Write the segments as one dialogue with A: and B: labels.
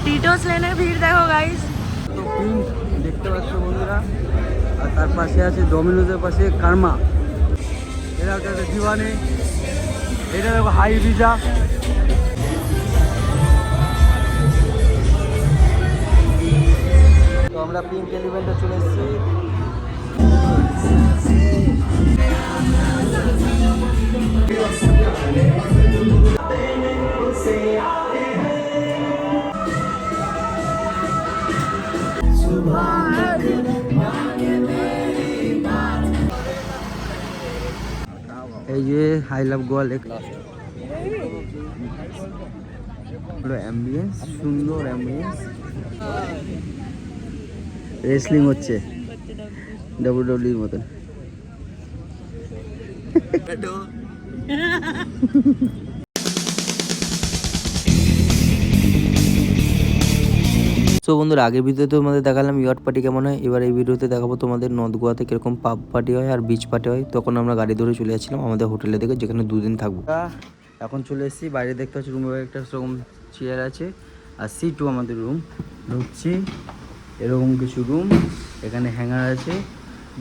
A: টিটোস লেনের ভিড় দেখো গাইস।
B: তো পিঙ্ক দেখতে পাচ্ছ বন্ধুরা, আর তার পাশে আছে ডোমিনোজের পাশে কার্মা, এটা হচ্ছে একটা দিওয়ানি, এটা দেখো হাই ভিজা। তো আমরা পিঙ্ক এলিভেন্টে চলে এসেছি। এই যে I love Goa lake, ambience, সুন্দর অ্যাম্বিয়েন্স। রেসলিং হচ্ছে ডাব্লিউডাব্লিউর মতন। তো বন্ধুরা, আগের ভিডিওতে তোমাদের দেখালাম ইয়ট পার্টি কেমন হয়, এবার এই ভিডিওতে দেখাবো তোমাদের নর্থ গোয়াতে কিরকম পাব পার্টি হয় আর বিচ পার্টি হয়। তখন আমরা গাড়ি ধরে চলে যাচ্ছিলাম আমাদের হোটেলে থেকে, যেখানে 2 দিন থাকবো। এখন চলে এসেছি বাইরে, দেখতে পাচ্ছি রুমে একটা সেরকম চেয়ার আছে আর C2 আমাদের রুম। ঢুকছি, এরকম কিছু রুম, এখানে হ্যাঙ্গার আছে,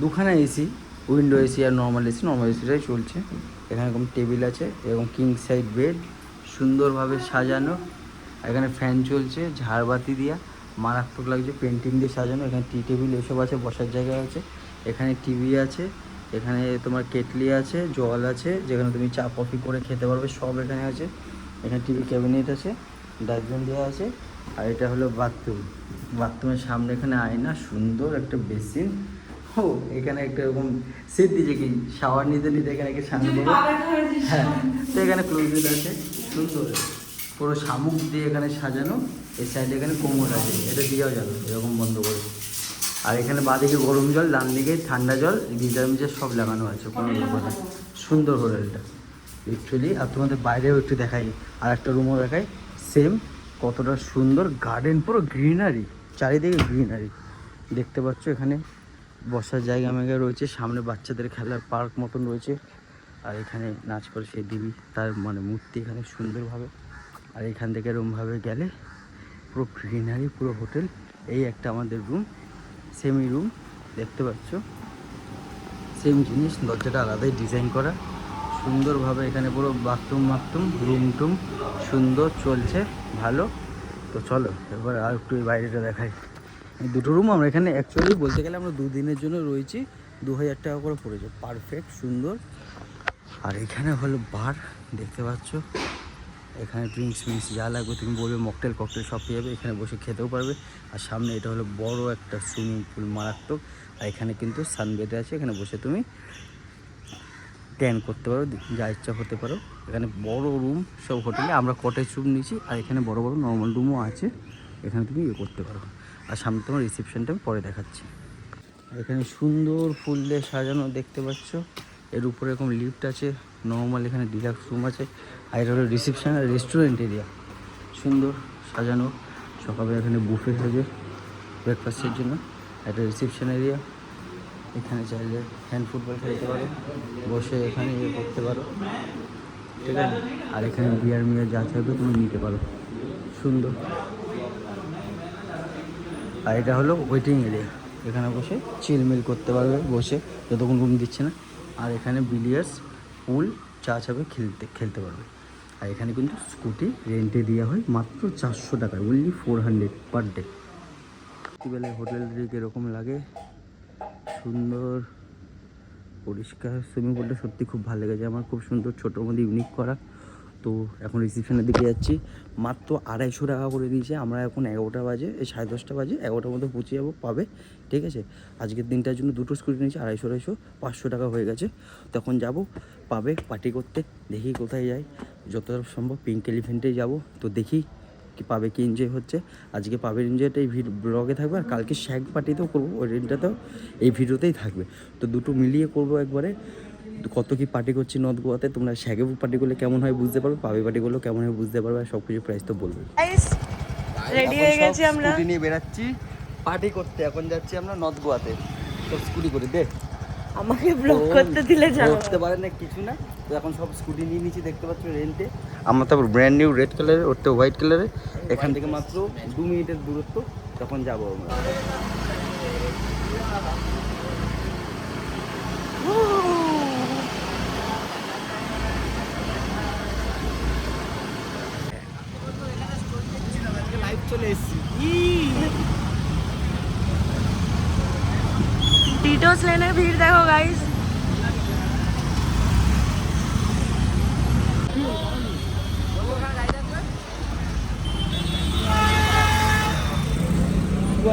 B: 2খানা এসি, উইন্ডো এসি আর নর্মাল এসি, নর্মাল এসিটাই চলছে। এখানে এরকম টেবিল আছে, এরকম কিং সাইড বেড, সুন্দরভাবে সাজানো। এখানে ফ্যান চলছে, ঝাড়বাতি দিয়া মারাত্মক লাগছে, পেন্টিং দিয়ে সাজানো। এখানে টি টেবিল এসব আছে, বসার জায়গা আছে। এখানে টিভি আছে, এখানে তোমার কেটলি আছে, জল আছে, যেখানে তুমি চা কফি করে খেতে পারবে, সব এখানে আছে। এখানে টিভি ক্যাবিনেট আছে, ডাস্টবিন দেওয়া আছে। আর এটা হলো বাথরুম, বাথরুমের সামনে এখানে আয়না, সুন্দর একটা বেসিন। ও এখানে একটা এরকম সেট দিয়েছে কি শাওয়ার নিতে নিতে এখানে একটা সামনে দেবো। হ্যাঁ, তো এখানে ক্লোজেট আছে, সুন্দর পুরো শামুক দিয়ে এখানে সাজানো। এই সাইডে এখানে কোমর আছে, এটা দেওয়া যাবে এরকম বন্ধ করে। আর এখানে বাঁদিকে গরম জল, ডান দিকে ঠান্ডা জল, গিজার মিজার সব লাগানো আছে, কোনো ব্যাপার না। সুন্দর হোটেলটা অ্যাকচুয়ালি। আর তোমাদের বাইরেও একটু দেখাই, আর একটা রুমও দেখাই সেম, কতটা সুন্দর গার্ডেন, পুরো গ্রিনারি, চারিদিকে গ্রিনারি দেখতে পাচ্ছ। এখানে বসার জায়গা মেগা রয়েছে, সামনে বাচ্চাদের খেলার পার্ক মতন রয়েছে। আর এখানে নাচ করে সেই দেবী, তার মানে মূর্তি এখানে সুন্দরভাবে। আর এখান থেকে রুমভাবে গেলে পুরো গ্রিনারি, পুরো হোটেল। এই একটা আমাদের রুম, সেমি রুম দেখতে পাচ্ছ, সেম জিনিস, দরজাটা আলাদাই ডিজাইন করা সুন্দরভাবে। এখানে পুরো বাথরুম রুম টুম সুন্দর চলছে, ভালো। তো চলো এবার আর একটু বাইরেটা দেখাই। এই 2টো রুম আমরা এখানে অ্যাকচুয়ালি বলতে গেলে আমরা 2 দিনের জন্য রয়েছি, 2000 টাকা করে পড়েছে, পারফেক্ট সুন্দর। আর এখানে হলো বার, দেখতে পাচ্ছ। এখানে ড্রিঙ্কস মিক্স যা লাগবে তুমি বলবে, মকটেল ককটেল সব পেয়ে যাবে, এখানে বসে খেতেও পারবে। আর সামনে এটা হলো বড় একটা সুইমিং পুল, মারাত্মক। আর এখানে কিন্তু সানবেড আছে, এখানে বসে তুমি ট্যান করতে পারো, যা ইচ্ছা হতে পারো। এখানে বড় রুম সব হোটেলে, আমরা কটেজ রুম নিয়েছি। আর এখানে বড় বড় নর্মাল রুমও আছে, এখানে তুমি ইয়ে করতে পারো। আর সামনে তোমার রিসেপশনটা আমি পরে দেখাচ্ছি। এখানে সুন্দর ফুল দিয়ে সাজানো দেখতে পাচ্ছ। এর উপরে এরকম লিফট আছে, নর্মাল এখানে ডিলাক্স রুম আছে। আর এটা হলো রিসেপশন আর রেস্টুরেন্ট এরিয়া, সুন্দর সাজানো। সকালে এখানে বুফে সাজে ব্রেকফাস্টের জন্য। একটা রিসেপশন এরিয়া, এখানে চাইলে হ্যান্ড ফুটবল খেলতে পারো, বসে এখানে ইয়ে করতে পারো, ঠিক আছে। আর এখানে বিয়ার মিয়ার যা চাইবে তুমি নিতে পারো, সুন্দর। আর এটা হলো ওয়েটিং এরিয়া, এখানে বসে চিলমিল করতে পারবে বসে, যতক্ষণ রুম দিচ্ছে না। আর এখানে বিলিয়ার্স, পুল যা চাইবে খেলতে পারবে। আর এখানে কিন্তু স্কুটি রেন্টে দেওয়া হয় মাত্র 400 টাকায়, অনলি 400 পার ডে। রাত্রিবেলায় হোটেল দিকে এরকম লাগে, সুন্দর পরিষ্কার। সুইমিং পুলটা সত্যি খুব ভালো লেগেছে আমার, খুব সুন্দর, ছোটোর মধ্যে ইউনিক করা। তো এখন রিসেপশনের দিকে যাচ্ছি, মাত্র 250 টাকা করে দিয়েছে। আমরা এখন 11টা বাজে, এই 10:30 বাজে, 11টার মধ্যে পৌঁছে যাবো পাবে, ঠিক আছে। আজকের দিনটার জন্য 2টো স্কুটি নিয়েছি, 250 500 টাকা হয়ে গেছে। তখন যাব পাবে পার্টি করতে, দেখি কোথায় যাই, যতটা সম্ভব পিঙ্ক এলিফ্যান্টেই যাব। তো দেখি কি পাবে কি এনজয় হচ্ছে। আজকে পাবের এনজয়টা এই ব্লগে থাকবে, আর কালকে শ্যাগ পার্টিতেও করবো, ওই দিনটাতেও এই ভিডিওতেই থাকবে। তো দুটো মিলিয়ে করবো একবারে। কত কি পার্টি করছি নর্থ গোয়াতে, তোমরা শ্যাগে পার্টি করলে কেমন হয় বুঝতে পারবে, পাবে পার্টি করলেও কেমন হয় বুঝতে পারবে। আর সব কিছু প্রাইস তো বলবে।
A: রেডি হয়ে গেছি আমরা,
B: স্কুটি নিয়ে বেরাচ্ছি পার্টি করতে। এখন যাচ্ছি আমরা নর্থ গোয়াতে, তো স্কুটি করে দে।
A: আমাকে ব্লক করতে দিলে যাও।
B: করতে পারে না কিছু না। তো এখন সব স্কুটি নিয়ে নিচে দেখতে পাচ্ছ রেন্টে। আমার তারপর ব্র্যান্ড নিউ রেড কালারের, ওরটা হোয়াইট কালারের। এখান থেকে মাত্র 2 মিনিটের দূরত্ব। তখন যাবো আমরা। লাইভ চলে এসেছি।
A: টিটোस लेने भीड़ देखो गाइस।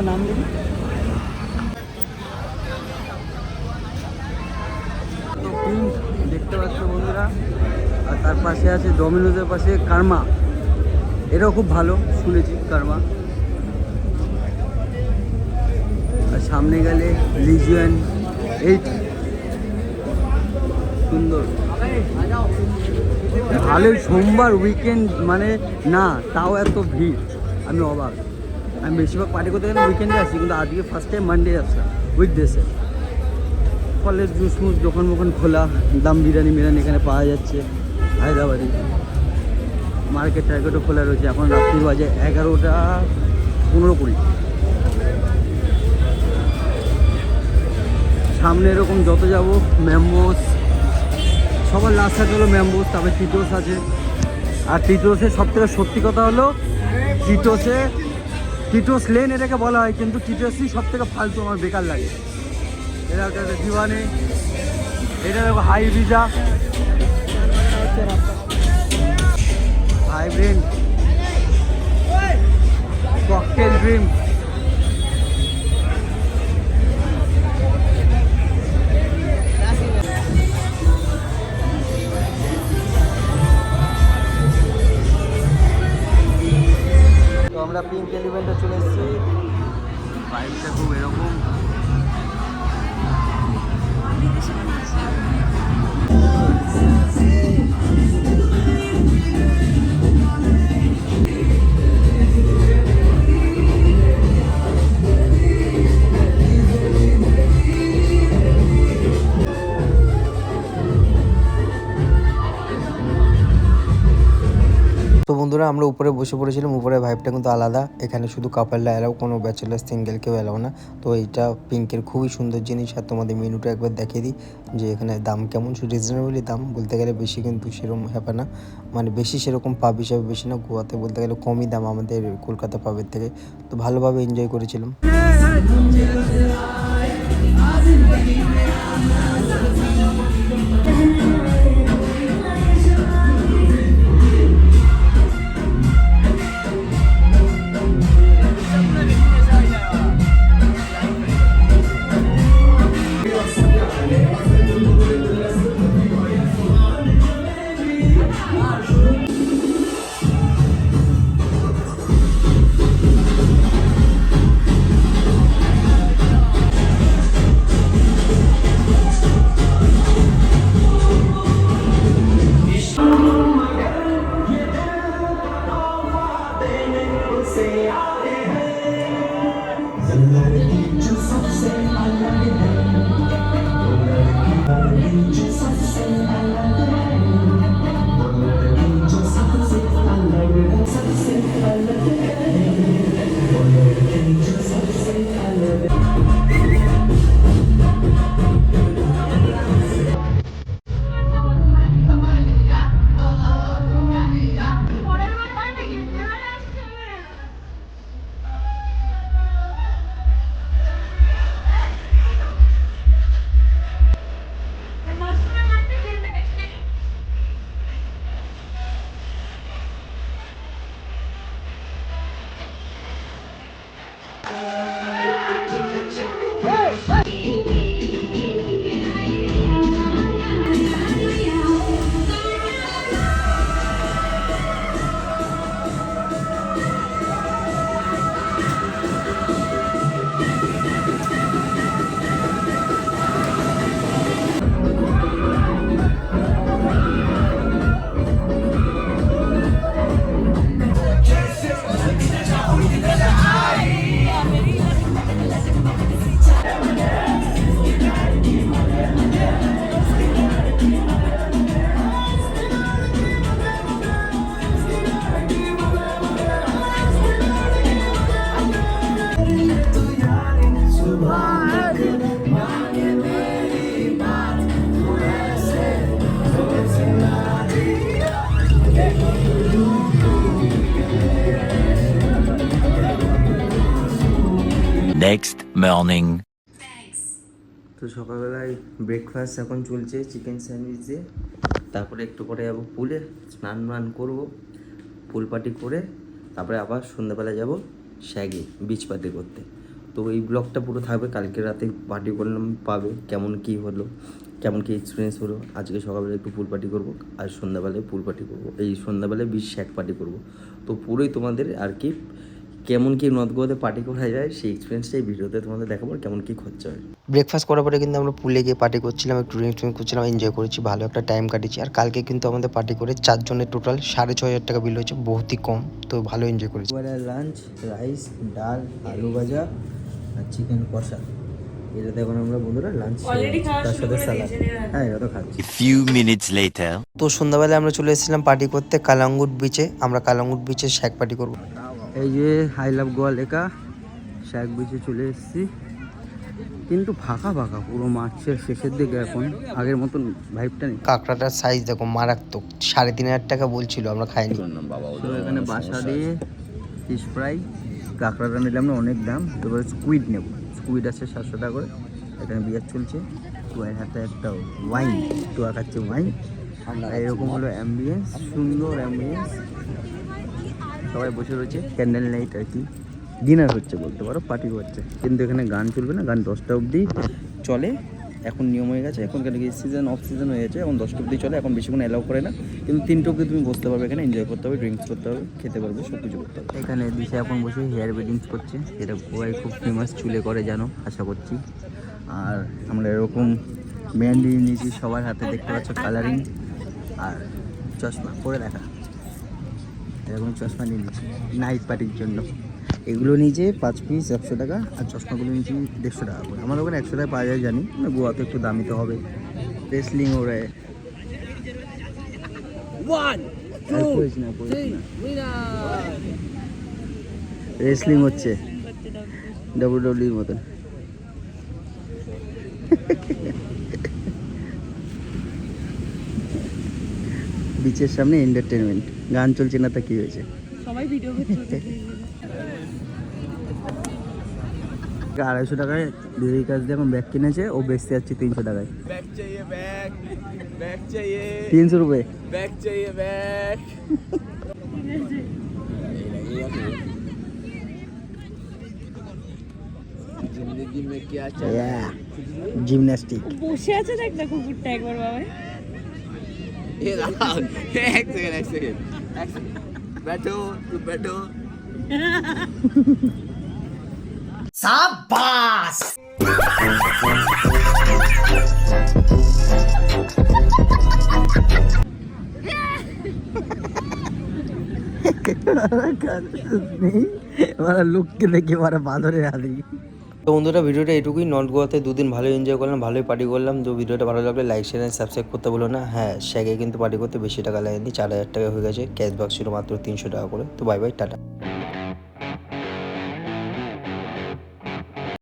B: নাম দিবি তো পিঙ্ক দেখতে পাচ্ছ বন্ধুরা। আর তার পাশে আছে ডমিনোজের পাশে কার্মা, এটাও খুব ভালো শুনেছি কার্মা। আর সামনে গেলে লিজিয়ান 8, সুন্দর ভালোই। সোমবার উইকেন্ড মানে না, তাও এত ভিড়, আমি অবাক। আমি বেশিরভাগ পার্টি করতে গেলে উইকেন্ডে আসি, কিন্তু আজকে ফার্স্ট টাইম মানডে আসলাম উইকডেসে। ফলের জুস মুস দোকান মোকান খোলা, দাম বিরিয়ানি মিরানি এখানে পাওয়া যাচ্ছে। হায়দ্রাবাদি মার্কেট টার্কেটও খোলা রয়েছে। এখন রাত্রির বাজে 11টা 15-20। সামনে এরকম যত যাব ম্যাম্বোস, সবার লাস্ট আছে হলো ম্যাম্বোস, তারপরে টিটোস আছে। আর টিটোসের সবথেকে সত্যি কথা হলো টিটোস লেন এটাকে বলা হয়, কিন্তু টিটোসই সব থেকে ফালতু, আমার বেকার লাগে। এটা একটা দিওয়ানে, এটা দেখো হাই ভিজা, ভাইব্রেন্ট, ককটেল ড্রিম। তো আমরা পিঙ্ক এলিভেন্টে চলে এসেছি। বাইকটা খুব এরকম। তো বন্ধুরা আমরা উপরে বসে পড়েছিলাম। উপরে ভাইবটা কিন্তু আলাদা, এখানে শুধু কাপলরা এলাও, কোনো ব্যাচেলার সিঙ্গেল কেউ এলাও না। তো এইটা পিঙ্কের খুবই সুন্দর জিনিস। আর তোমাদের মেনুটা একবার দেখিয়ে দিই যে এখানে দাম কেমন। রিজনেবলি দাম, বলতে গেলে বেশি কিন্তু সেরকম হ্যাপে না, মানে বেশি সেরকম পাব হিসাবে বেশি না। গোয়াতে বলতে গেলে কমই দাম আমাদের কলকাতা পাবের থেকে। তো ভালোভাবে এনজয় করেছিলাম।
C: next morning.
B: তো সকালবেলায় ব্রেকফাস্ট এখন চলছে চিকেন স্যান্ডউইচ দিয়ে। তারপরে একটু পরে যাবো পুলে, স্নান করবো, পুল পার্টি করে তারপরে আবার সন্ধ্যাবেলায় যাব শ্যাগে বিচ পার্টি করতে। তো এই ব্লগটা পুরো থাকবে, কালকে রাতে পার্টি করলাম পাবে, কেমন কি হলো, কেমন কি এক্সপিরিয়েন্স হলো। আজকে সকালবেলা একটু পুল পার্টি করবো আর সন্ধ্যাবেলায় পুল পার্টি করবো, এই সন্ধ্যাবেলায় বিচ শ্যাগ পার্টি করবো। তো পুরোই তোমাদের আর কি কেমন কি নর্থ গোয়াতে পার্টি করা যায় সেই এক্সপিরিয়েন্সটা এই ভিডিওতে তোমাদের দেখাবো, কেমন কি খরচা হয়। ব্রেকফাস্ট করার পরে কিন্তু আমরা পুলে গিয়ে পার্টি করছিলাম, একটু ড্রিঙ্কস করছিলাম, এনজয় করেছি, ভালো একটা টাইম কাটিয়েছি। আর কালকে কিন্তু আমাদের পার্টি করে 4 জনের টোটাল 6,500 টাকা বিল হয়েছে, বহুতই কম, তো ভালো এনজয় করেছি। লাঞ্চ রাইস, ডাল, আলু ভাজা আর চিকেন কষা, এটা দেখুন আমরা বন্ধুরা লাঞ্চ তার সাথে স্যালাড। হ্যাঁ এটা তো খাচ্ছি।
C: A few minutes later.
B: তো সন্ধ্যাবেলায় আমরা চলে এসেছিলাম পার্টি করতে কালাঙ্গুট বিচে। আমরা কালাঙ্গুট বিচে শ্যাগ পার্টি করবো। এই যে আই লাভ গোয়া লেখা, শ্যাগ বিচে চলে এসেছি, কিন্তু ফাঁকা পুরো মার্চের শেষের দিকে, এখন আগের মতন ভাইবটা নেই। কাঁকড়াটার সাইজ দেখো মারাত্মক, 3,500 টাকা বলছিল, আমরা খাইনি। তো এখানে বাসা দিয়ে ফিশ ফ্রাই, কাঁকড়াটা নিলাম না অনেক দাম, এবার স্কুইড নেব, স্কুইড আছে 700 টাকা করে। এখানে বিয়ার চলছে, টুয়ের হাতে একটা ওয়াইন, টুয়া খাচ্ছে ওয়াইন। এরকম হলো অ্যাম্বিয়েন্স, সুন্দর অ্যাম্বিয়েন্স, সবাই বসে রয়েছে, ক্যান্ডেল লাইট আর কি, ডিনার হচ্ছে বলতে পারো, পার্টি হচ্ছে। কিন্তু এখানে গান চলবে না, গান 10টা অবধি চলে, এখন নিয়ম হয়ে গেছে। এখন কেন কি সিজন অফ সিজন হয়ে গেছে, এখন 10টা অবধি চলে, এখন বেশিক্ষণ অ্যালাউ করে না, কিন্তু 3টা অবধি তুমি বসতে পারবে, এখানে এনজয় করতে হবে, ড্রিঙ্কস করতে হবে, খেতে পারবে, সব কিছু করতে হবে। এখানে দিশা এখন বসে হেয়ার বেডিংস করছে, যেটা গোয়ায় খুব ফেমাস, চুলে করে জানো আশা করছি। আর আমরা এরকম মেহেন্দি নিয়েছি, সবার হাতে দেখতে পাচ্ছ কালারিং, আর চশমা পরে দেখা, এরকম চশমা নিয়ে নিচ্ছি নাইট পার্টির জন্য। এগুলো নিয়েছে 5 পিস 100 টাকা, আর চশমাগুলো নিয়েছি 150 টাকা করে। আমাদের ওখানে 100 টাকা পাওয়া যায় জানি, গোয়াতে একটু দামি তো হবে। রেসলিং ওরে রেসলিং হচ্ছে WWE মতন। বিচের সামনে এন্টারটেনমেন্ট, গান চলছে না তা কি হয়েছে,
A: সবাই ভিডিও করছে।
B: 250 টাকায় দিদির কাছ দিয়ে এখন ব্যাগ কিনেছে, ও বেচতে যাচ্ছে 300 টাকায়।
D: बैग चाहिए बैग चाहिए
B: 300 रुपये।
D: बैग चाहिए बैग जिंदगी में क्या चाहिए
B: জিমন্যাস্টিক।
A: বসে আছে দেখ না কুকুরটা একবার বাবা।
D: ये रहा एक सेकंड बैठो तू बैठो
B: সাবাস। লোককে দেখে মারা বাঁদরের হাতি। তো বন্ধুরা ভিডিওটা এটুকুই। নর্থ গোয়াতে 2 দিন ভালো এনজয় করলাম, ভালোই পার্টি করলাম। তো ভিডিওটা ভালো লাগলে লাইক শেয়ার সাবস্ক্রাইব করতে বলো না। হ্যাঁ শ্যাগে কিন্তু পার্টি করতে বেশি টাকা লাগেনি, 4,000 টাকা হয়ে গেছে, ক্যাশব্যাক ছিল মাত্র 300 টাকা করে। তো বাই বাই, টাটা।